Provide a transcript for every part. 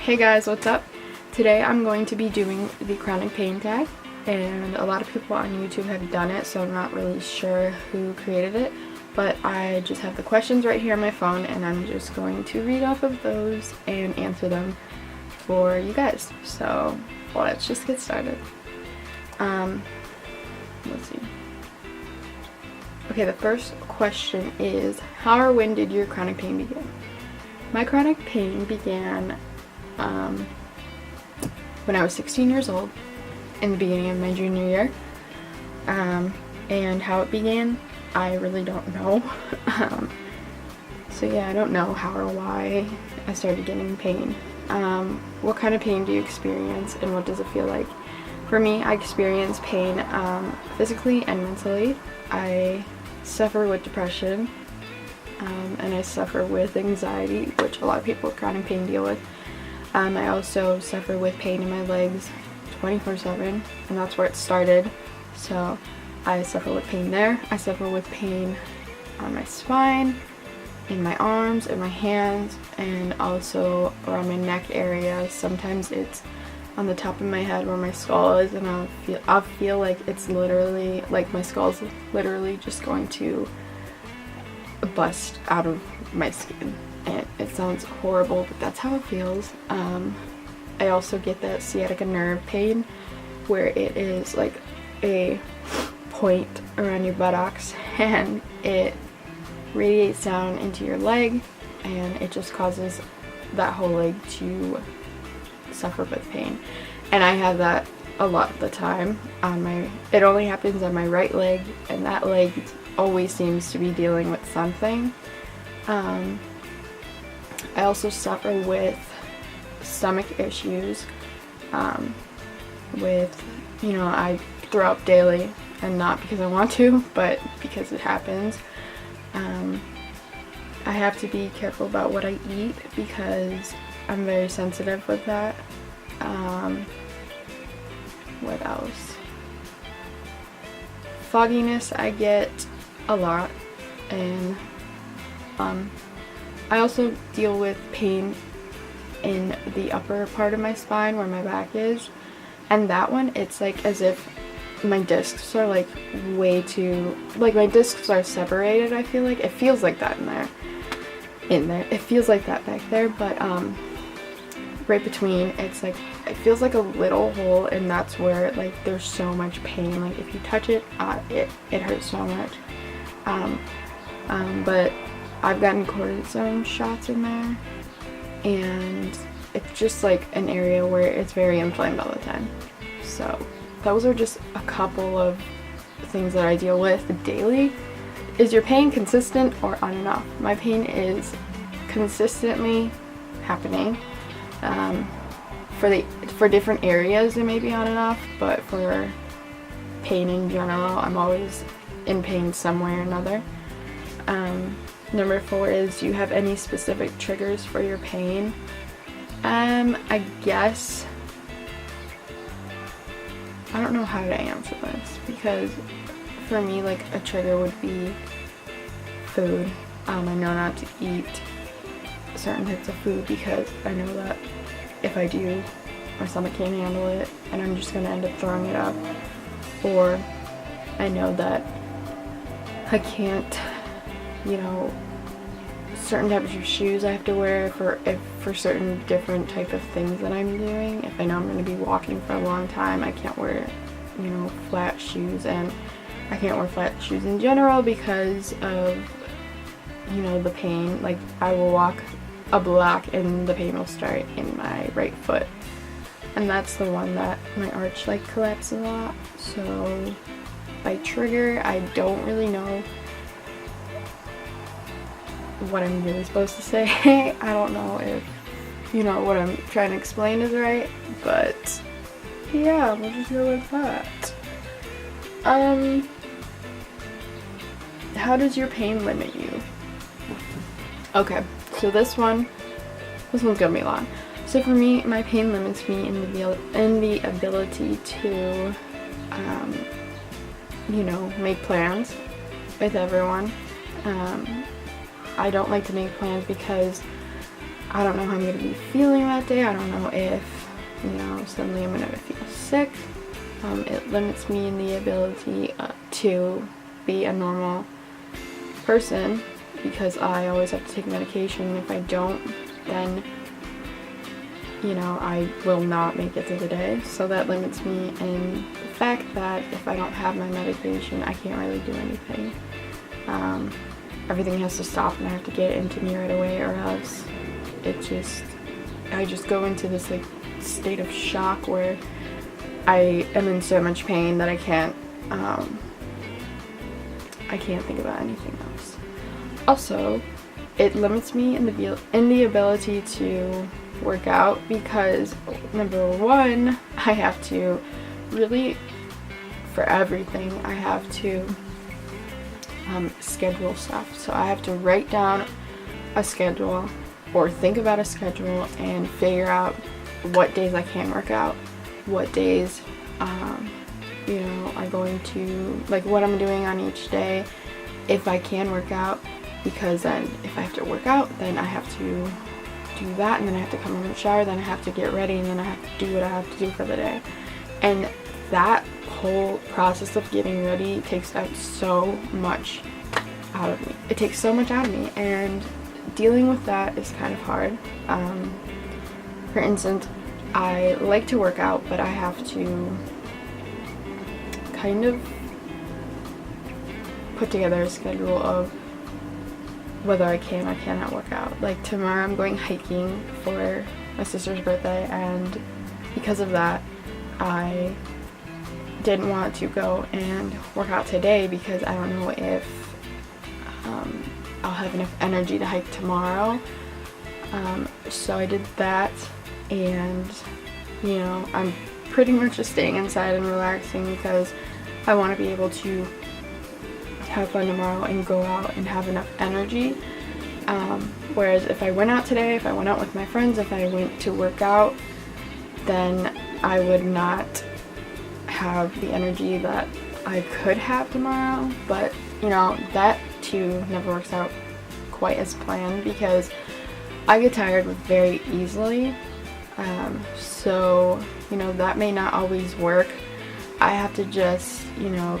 Hey guys, what's up? Today I'm going to be doing the chronic pain tag, and a lot of people on YouTube have done it, so I'm not really sure who created it, but I just have the questions right here on my phone and I'm just going to read off of those and answer them for you guys. So let's just get started. Let's see. Okay, the first question is, how or when did your chronic pain begin? My chronic pain began when I was 16 years old, in the beginning of my junior year. And how it began, I really don't know. So yeah, I don't know how or why I started getting pain. What kind of pain do you experience and what does it feel like? For me, I experience pain physically and mentally. I suffer with depression, and I suffer with anxiety, which a lot of people with chronic pain deal with. I also suffer with pain in my legs 24/7, and that's where it started. So I suffer with pain there. I suffer with pain on my spine, in my arms, in my hands, and also around my neck area. Sometimes it's on the top of my head where my skull is, and I'll feel like it's literally, like my skull's literally just going to bust out of my skin. And it sounds horrible, but that's how it feels. I also get that sciatica nerve pain where it is like a point around your buttocks and it radiates down into your leg, and it just causes that whole leg to suffer with pain. And I have that a lot of the time it only happens on my right leg, and that leg always seems to be dealing with something. I also suffer with stomach issues, I throw up daily, and not because I want to, but because it happens. I have to be careful about what I eat because I'm very sensitive with that. What else? Fogginess I get a lot, and I also deal with pain in the upper part of my spine where my back is, and that one, it's like as if my discs are like way too, like my discs are separated. I feel like it feels like that in there. It feels like that back there, but right between, it's like it feels like a little hole, and that's where like there's so much pain. Like if you touch it, it hurts so much. But I've gotten cortisone shots in there, and it's just like an area where it's very inflamed all the time. So those are just a couple of things that I deal with daily. Is your pain consistent or on and off? My pain is consistently happening. For different areas it may be on and off, but for pain in general, I'm always in pain some way or another. Number 4 is, do you have any specific triggers for your pain? I guess I don't know how to answer this, because for me, like, a trigger would be food. I know not to eat certain types of food because I know that if I do, my stomach can't handle it and I'm just gonna end up throwing it up. Or I know that I can't, certain types of shoes I have to wear for certain different type of things that I'm doing. If I know I'm going to be walking for a long time, I can't wear, flat shoes, and I can't wear flat shoes in general because of, the pain. Like, I will walk a block and the pain will start in my right foot, and that's the one that my arch collapses a lot. So by trigger, I don't really know what I'm really supposed to say. I don't know if what I'm trying to explain is right, but yeah, we'll just go with that. How does your pain limit you? Okay, so this one's gonna be long. So for me, my pain limits me in the ability to make plans with everyone. I don't like to make plans because I don't know how I'm going to be feeling that that day. I don't know if, suddenly I'm gonna feel sick. It limits me in the ability to be a normal person because I always have to take medication, and if I don't, then I will not make it through the day. So that limits me in the fact that if I don't have my medication, I can't really do anything. Everything has to stop and I have to get it into me right away, or else I just go into this like state of shock where I am in so much pain that I can't think about anything else. Also, it limits me in the ability to work out because, number one, I have to really, for everything, I have to schedule stuff. So I have to write down a schedule or think about a schedule and figure out what days I can work out, what days are going to, like, what I'm doing on each day if I can work out, because then if I have to work out, then I have to do that, and then I have to come in the shower, then I have to get ready, and then I have to do what I have to do for the day. And that whole process of getting ready takes out so much out of me. It takes so much out of me, and dealing with that is kind of hard. For instance, I like to work out, but I have to kind of put together a schedule of whether I can or cannot work out. Like tomorrow I'm going hiking for my sister's birthday, and because of that I didn't want to go and work out today because I don't know if I'll have enough energy to hike tomorrow. So I did that, and I'm pretty much just staying inside and relaxing because I want to be able to have fun tomorrow and go out and have enough energy. Whereas if I went out today, if I went out with my friends, if I went to work out, then I would not have the energy that I could have tomorrow. But that too never works out quite as planned because I get tired very easily. So that may not always work. I have to just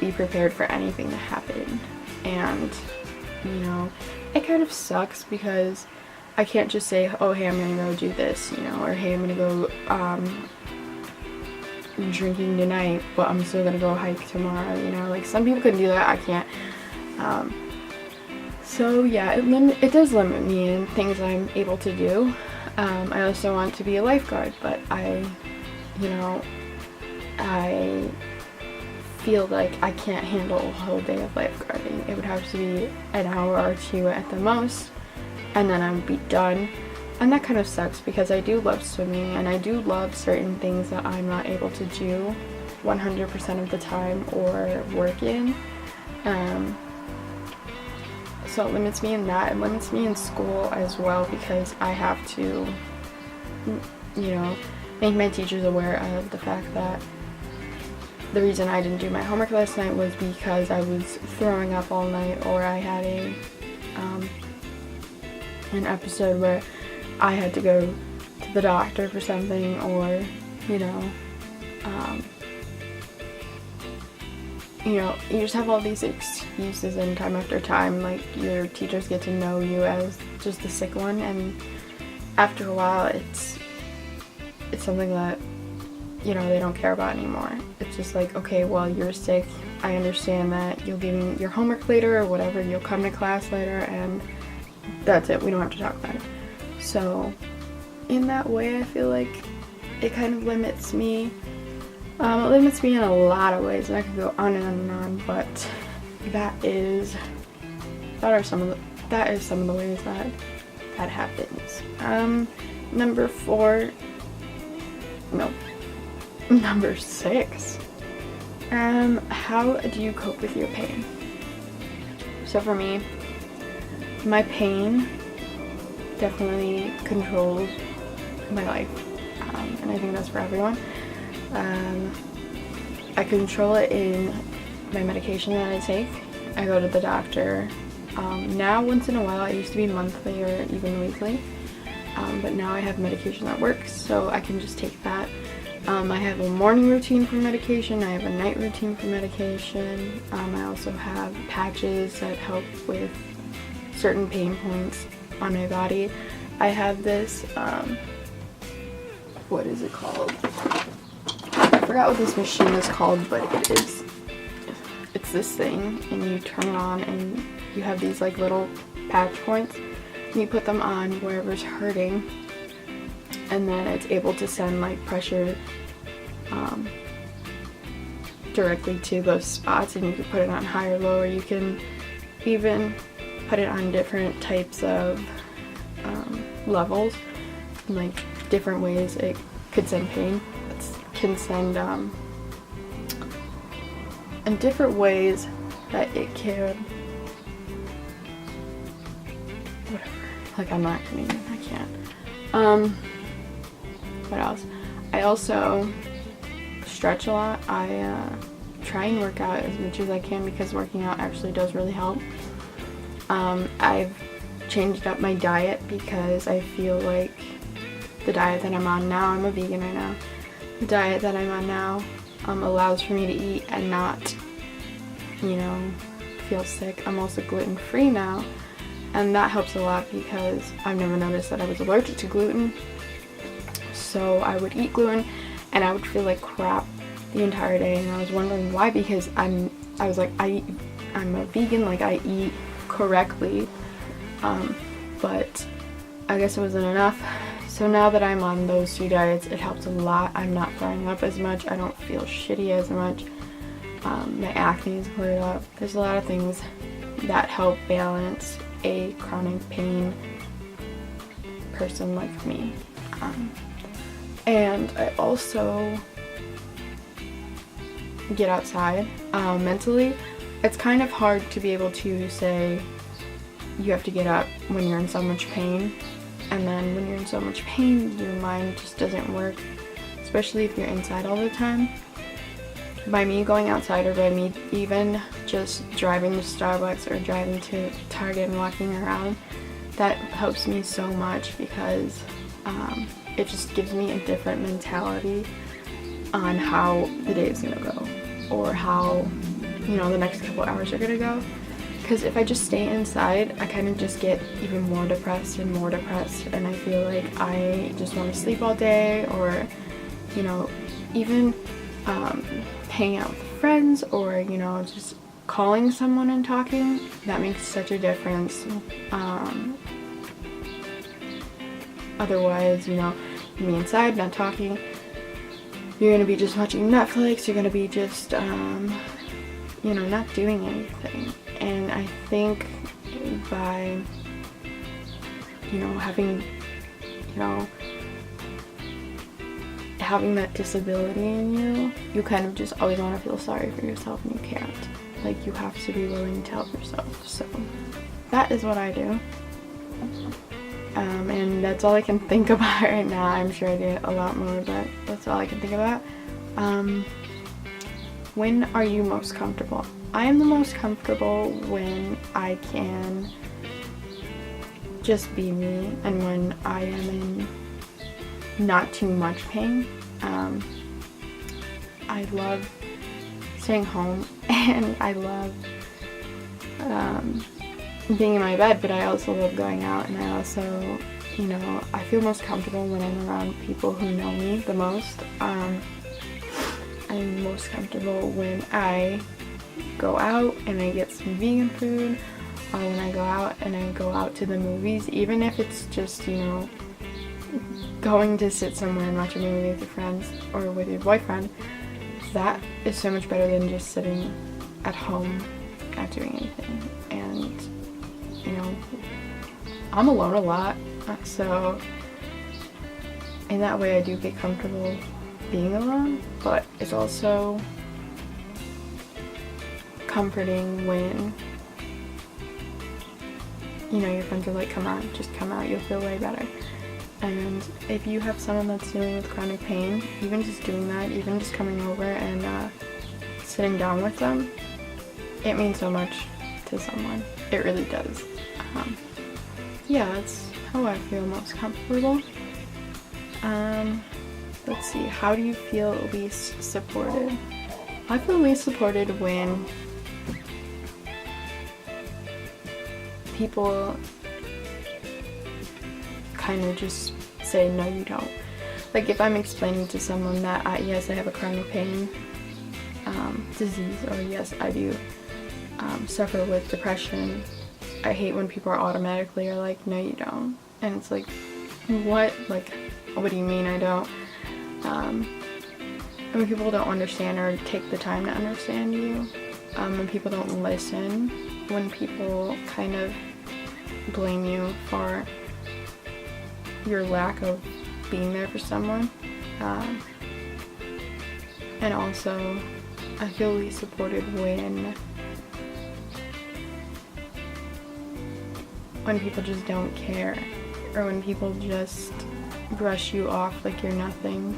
be prepared for anything to happen, and it kind of sucks because I can't just say, oh hey, I'm gonna go do this, or hey, I'm gonna go drinking tonight, but I'm still gonna go hike tomorrow. Like some people can do that, I can't. So yeah, it does limit me in things I'm able to do. I also want to be a lifeguard, but I feel like I can't handle a whole day of lifeguarding. It would have to be an hour or two at the most, and then I would be done. And that kind of sucks because I do love swimming, and I do love certain things that I'm not able to do 100% of the time or work in. So it limits me in that. It limits me in school as well because I have to, make my teachers aware of the fact that the reason I didn't do my homework last night was because I was throwing up all night, or I had an episode where I had to go to the doctor for something, or you just have all these excuses, and time after time, like, your teachers get to know you as just the sick one, and after a while it's something that they don't care about anymore. It's just like, okay, well, you're sick, I understand that, you'll give me your homework later or whatever, you'll come to class later, and that's it, we don't have to talk about it. So in that way I feel like it kind of limits me. It limits me in a lot of ways, and I could go on and on and on, but that is some of the ways that happens. Number 6. How do you cope with your pain? So for me, my pain definitely controls my life, and I think that's for everyone. I control it in my medication that I take. I go to the doctor now once in a while. It used to be monthly or even weekly. but now I have medication that works, so I can just take that. I have a morning routine for medication, I have a night routine for medication. I also have patches that help with certain pain points on my body. I have this, what is it called? I forgot what this machine is called, but it's this thing, and you turn it on and you have these like little patch points, and you put them on wherever's hurting, and then it's able to send like pressure directly to those spots, and you can put it on high or low, or you can even put it on different types of levels, like different ways it could send pain. It can send in different ways that it can, whatever, like I'm not kidding, I can't. What else? I also stretch a lot. I try and work out as much as I can because working out actually does really help. I've changed up my diet because I feel like the diet that I'm on now, I'm a vegan right now, the diet that I'm on now allows for me to eat and not, feel sick. I'm also gluten-free now, and that helps a lot because I've never noticed that I was allergic to gluten. So I would eat gluten and I would feel like crap the entire day, and I was wondering why, because I'm a vegan, like I eat correctly, but I guess it wasn't enough. So now that I'm on those two diets, it helps a lot. I'm not throwing up as much, I don't feel shitty as much, my acne is cleared up. There's a lot of things that help balance a chronic pain person like me. And I also get outside. Mentally, it's kind of hard to be able to say you have to get up when you're in so much pain, and then when you're in so much pain, your mind just doesn't work, especially if you're inside all the time. By me going outside, or by me even just driving to Starbucks or driving to Target and walking around, that helps me so much because it just gives me a different mentality on how the day is gonna go, or how, the next couple hours are gonna go. Because if I just stay inside, I kind of just get even more depressed, and I feel like I just want to sleep all day, or, even hanging out with friends, or, just calling someone and talking. That makes such a difference. Otherwise, me inside, not talking, you're going to be just watching Netflix, you're going to be just, not doing anything. And I think by, having that disability in you kind of just always want to feel sorry for yourself, and you can't. Like, you have to be willing to help yourself. So that is what I do. And that's all I can think about right now. I'm sure I did a lot more, but that's all I can think about. When are you most comfortable? I am the most comfortable when I can just be me, and when I am in not too much pain. I love staying home, and I love being in my bed, but I also love going out, and I also, I feel most comfortable when I'm around people who know me the most. I'm most comfortable when I go out and I get some vegan food, or when I go out and I go out to the movies, even if it's just, going to sit somewhere and watch a movie with your friends or with your boyfriend. That is so much better than just sitting at home not doing anything. And I'm alone a lot, so in that way I do get comfortable being alone, but it's also comforting when your friends are like, come on, just come out, you'll feel way better. And if you have someone that's dealing with chronic pain, even just doing that, even just coming over and sitting down with them, it means so much to someone. It really does. Yeah, that's how I feel most comfortable. Let's see, how do you feel least supported? I feel least supported when people kind of just say, no, you don't. Like, if I'm explaining to someone that, yes, I have a chronic pain disease, or yes, I do suffer with depression, I hate when people are automatically are like, no, you don't. And it's like, what? Like, what do you mean I don't? When people don't understand or take the time to understand you, when people don't listen, when people kind of blame you for your lack of being there for someone, and also I feel least supported when people just don't care, or when people just brush you off like you're nothing,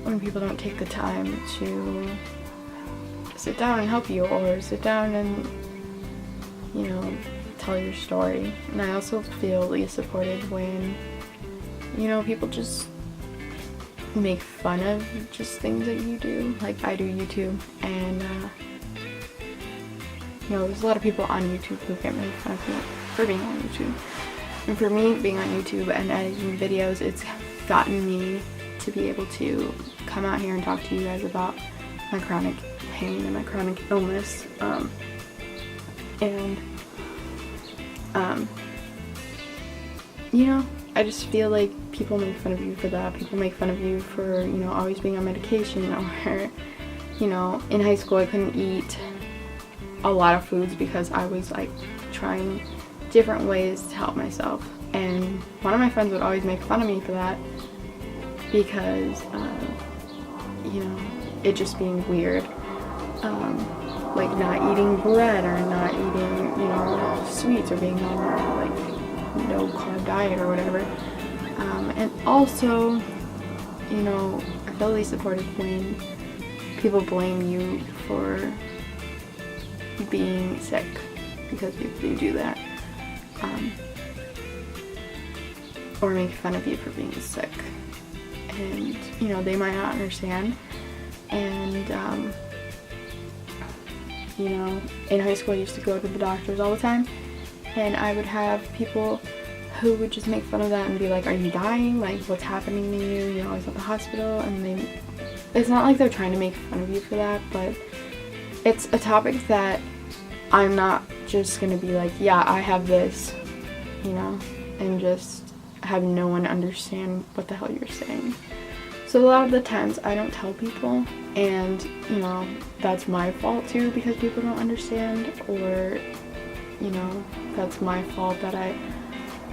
when people don't take the time to sit down and help you, or sit down and, you know, tell your story. And I also feel least supported when, you know, people just make fun of just things that you do. Like, I do YouTube, and you know, there's a lot of people on YouTube who get made fun of me for being on YouTube. And for me, being on YouTube and editing videos, it's gotten me to be able to come out here and talk to you guys about my chronic pain and my chronic illness. You know, I just feel like people make fun of you for that. People make fun of you for, you know, always being on medication, or, you know, in high school I couldn't eat a lot of foods because I was like trying different ways to help myself. And one of my friends would always make fun of me for that because, you know, it just being weird. Like not eating bread, or not eating, you know, sweets, or being on like no carb diet or whatever. And also, you know, I feel least supported when people blame you for being sick, because if they do that, or make fun of you for being sick, and, you know, they might not understand. And you know, in high school I used to go to the doctors all the time, and I would have people who would just make fun of that and be like, are you dying? Like, what's happening to you? You're always at the hospital. And it's not like they're trying to make fun of you for that, but it's a topic that I'm not just gonna be like, yeah, I have this, you know, and just have no one understand what the hell you're saying. So a lot of the times I don't tell people, and, you know, that's my fault too, because people don't understand, or, you know, that's my fault that I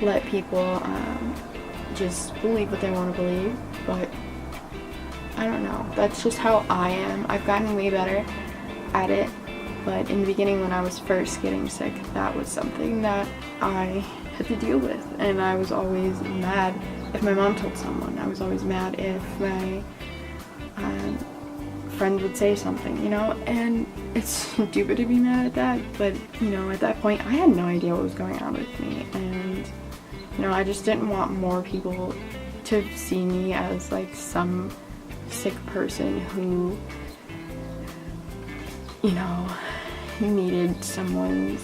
let people just believe what they want to believe. But I don't know, that's just how I am. I've gotten way better at it, but in the beginning when I was first getting sick, that was something that I had to deal with, and I was always mad if my mom told someone. I was always mad if my friend would say something, you know, and it's stupid to be mad at that, but, you know, at that point I had no idea what was going on with me, and, you know, I just didn't want more people to see me as like some sick person who, you know, needed someone's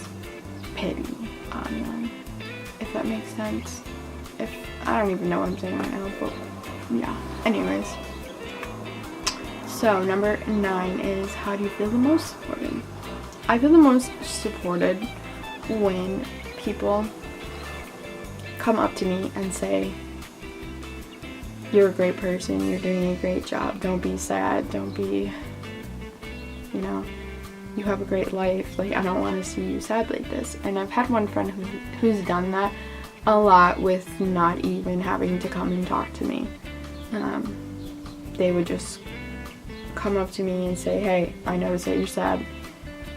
pity on them, if that makes sense. I don't even know what I'm saying right now, but yeah. Anyways, so number 9 is, how do you feel the most supported? I feel the most supported when people come up to me and say, you're a great person, you're doing a great job, don't be sad, don't be, you know, you have a great life, like, I don't want to see you sad like this. And I've had one friend who's done that a lot with not even having to come and talk to me. They would just come up to me and say, hey, I notice that you're sad,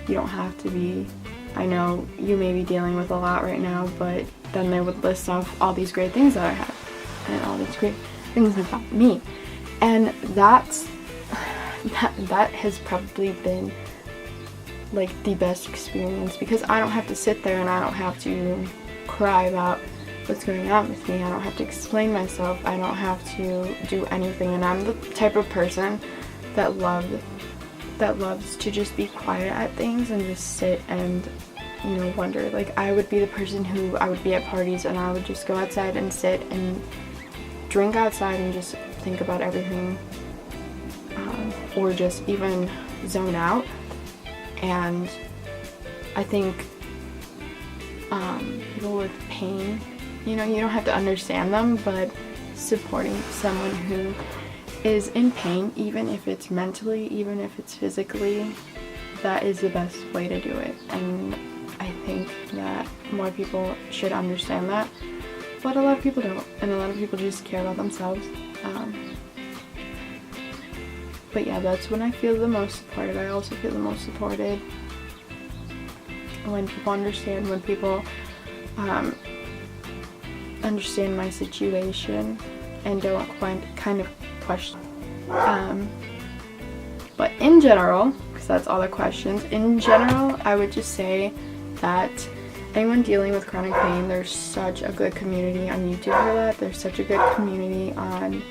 you don't have to be, I know you may be dealing with a lot right now, but then they would list off all these great things that I have, and all these great things about me. And that has probably been like the best experience, because I don't have to sit there and I don't have to cry about what's going on with me. I don't have to explain myself. I don't have to do anything. And I'm the type of person that loves to just be quiet at things and just sit and, you know, wonder. Like, I would be the person who, I would be at parties and I would just go outside and sit and drink outside and just think about everything, or just even zone out. And I think people with pain, you know, you don't have to understand them, but supporting someone who is in pain, even if it's mentally, even if it's physically, that is the best way to do it. And I think that more people should understand that, but a lot of people don't, and a lot of people just care about themselves. But yeah, that's when I feel the most supported. I also feel the most supported when people understand, when people understand my situation and don't kind of question. But in general, because that's all the questions, in general, I would just say that anyone dealing with chronic pain, there's such a good community on YouTube for that. There's such a good community on,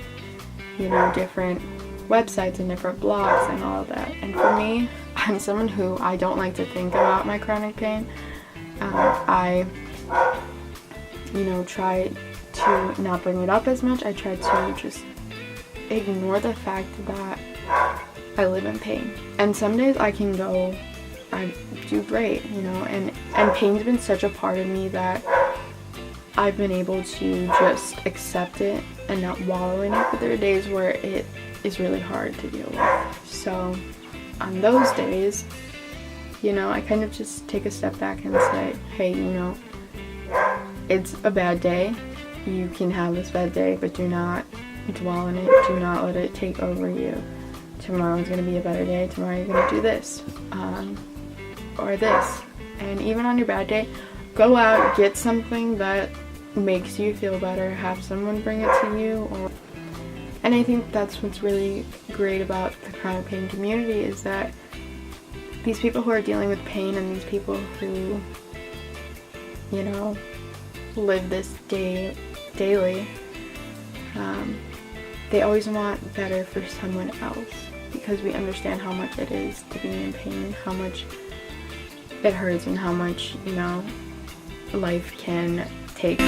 you know, different websites and different blogs and all of that. And for me, I'm someone who, I don't like to think about my chronic pain. I, you know, try to not bring it up as much. I try to just ignore the fact that I live in pain. And some days I can go, I do great, you know, and pain's been such a part of me that I've been able to just accept it and not wallow in it. But there are days where it is really hard to deal with. So on those days, you know, I kind of just take a step back and say, hey, you know, it's a bad day. You can have this bad day, but do not dwell on it. Do not let it take over you. Tomorrow's going to be a better day. Tomorrow you're going to do this or this. And even on your bad day, go out, get something that makes you feel better. Have someone bring it to you. And I think that's what's really great about the chronic pain community, is that these people who are dealing with pain and these people who, you know, live this daily, they always want better for someone else, because we understand how much it is to be in pain, how much it hurts, and how much, you know, life can take.